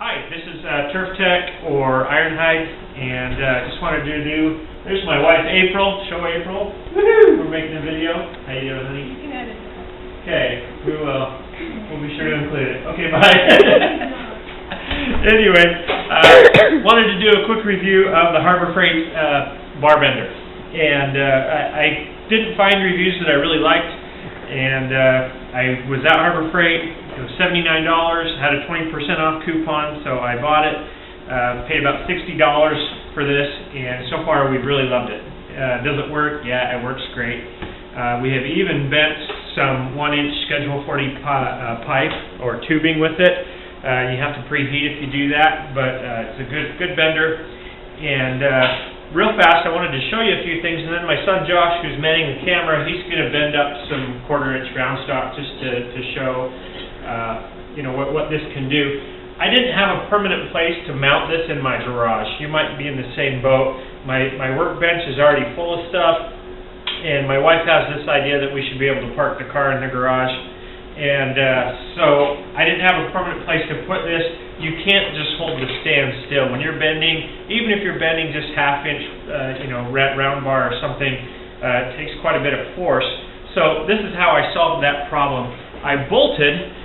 Hi, this is Turf Tech or Ironhide, and just wanted to do. There's my wife April. Show April. Woohoo! We're making a video. How you doing, honey? You can edit. Okay, we will. We'll be sure to include it. Okay, bye. Anyway, wanted to do a quick review of the Harbor Freight bar bender, and I didn't find reviews that I really liked, and I was at Harbor Freight. It was $79, had a 20% off coupon, so I bought it, paid about $60 for this, and so far we've really loved it. Does it work? Yeah, it works great. We have even bent some 1-inch Schedule 40 pipe or tubing with it. You have to preheat if you do that, but it's a good bender. And real fast, I wanted to show you a few things, and then my son Josh, who's manning the camera, he's going to bend up some 1/4-inch ground stock just to show what this can do. I didn't have a permanent place to mount this in my garage. You might be in the same boat. My workbench is already full of stuff, and my wife has this idea that we should be able to park the car in the garage. And so I didn't have a permanent place to put this. You can't just hold the stand still. When you're bending, even if you're bending just 1/2 inch, round bar or something, it takes quite a bit of force. So this is how I solved that problem. I bolted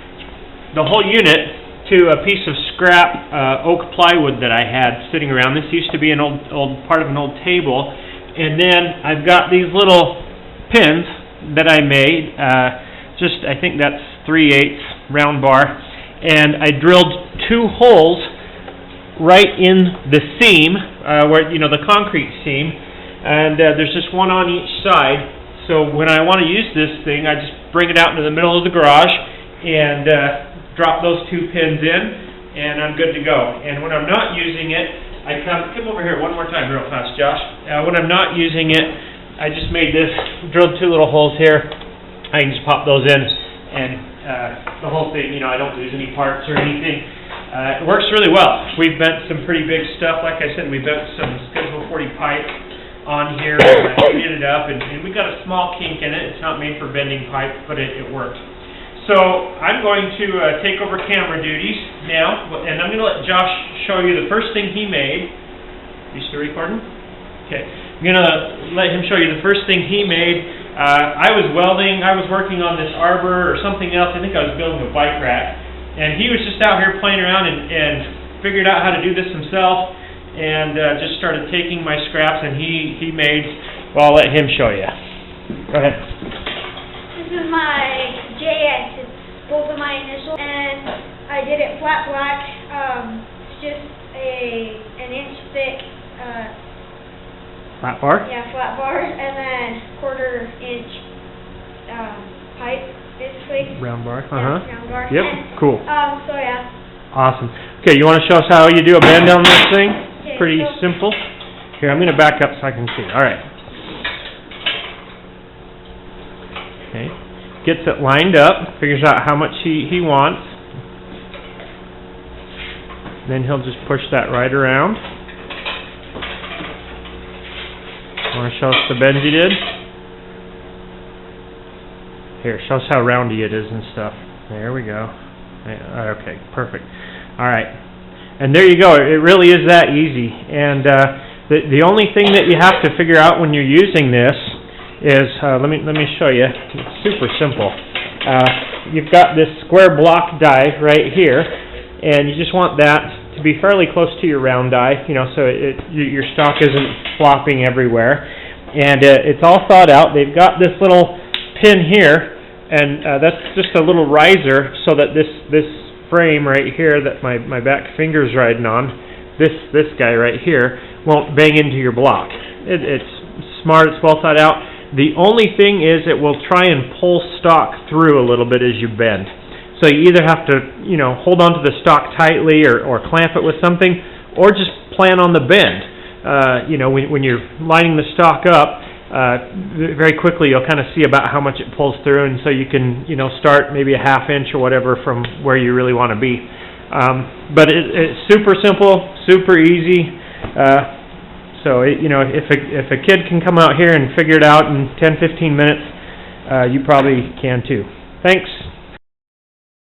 the whole unit to a piece of scrap oak plywood that I had sitting around. This used to be an old part of an old table, and then I've got these little pins that I made. I think that's 3/8 round bar, and I drilled 2 holes right in the seam, where the concrete seam, and there's just one on each side. So when I want to use this thing, I just bring it out into the middle of the garage and drop those 2 pins in, and I'm good to go. And when I'm not using it, I come over here one more time real fast, Josh. When I'm not using it, I just made this, drilled 2 little holes here. I can just pop those in, and the whole thing, I don't lose any parts or anything. It works really well. We've bent some pretty big stuff. Like I said, we bent some Schedule 40 pipe on here, and I heated it up, and we got a small kink in it. It's not made for bending pipe, but it worked. So I'm going to take over camera duties now, and I'm going to let Josh show you the first thing he made. You still recording? Okay. I'm going to let him show you the first thing he made. I was welding. I was working on this arbor or something else. I think I was building a bike rack, and he was just out here playing around and figured out how to do this himself, and just started taking my scraps, and he made. Well, I'll let him show you. Go ahead. This is my JS. It's both of my initials, and I did it flat black. It's just an inch thick. Flat bar? Yeah, flat bar, and then 1/4-inch pipe, basically. Round bar. Yeah, round bar. Yep. And, cool. So yeah. Awesome. Okay, you want to show us how you do a bend on this thing? Okay, Pretty so simple. Here, I'm going to back up so I can see. All right. Okay. Gets it lined up, figures out how much he wants. Then he'll just push that right around. Want to show us the bend you did? Here, show us how roundy it is and stuff. There we go. Okay, perfect. All right. And there you go. It really is that easy. And the only thing that you have to figure out when you're using this is, let me show you. It's super simple. You've got this square block die right here, and you just want that to be fairly close to your round die, so your stock isn't flopping everywhere. And it's all thawed out. They've got this little pin here, and that's just a little riser so that this frame right here that my back finger's riding on, this guy right here, won't bang into your block. It's smart. It's well thought out. The only thing is it will try and pull stock through a little bit as you bend. So you either have to, hold onto the stock tightly or clamp it with something, or just plan on the bend. When you're lining the stock up, very quickly you'll kind of see about how much it pulls through, and so you can, start maybe a 1/2 inch or whatever from where you really want to be. But it's super simple, super easy. So if a kid can come out here and figure it out in 10-15 minutes, you probably can too. Thanks.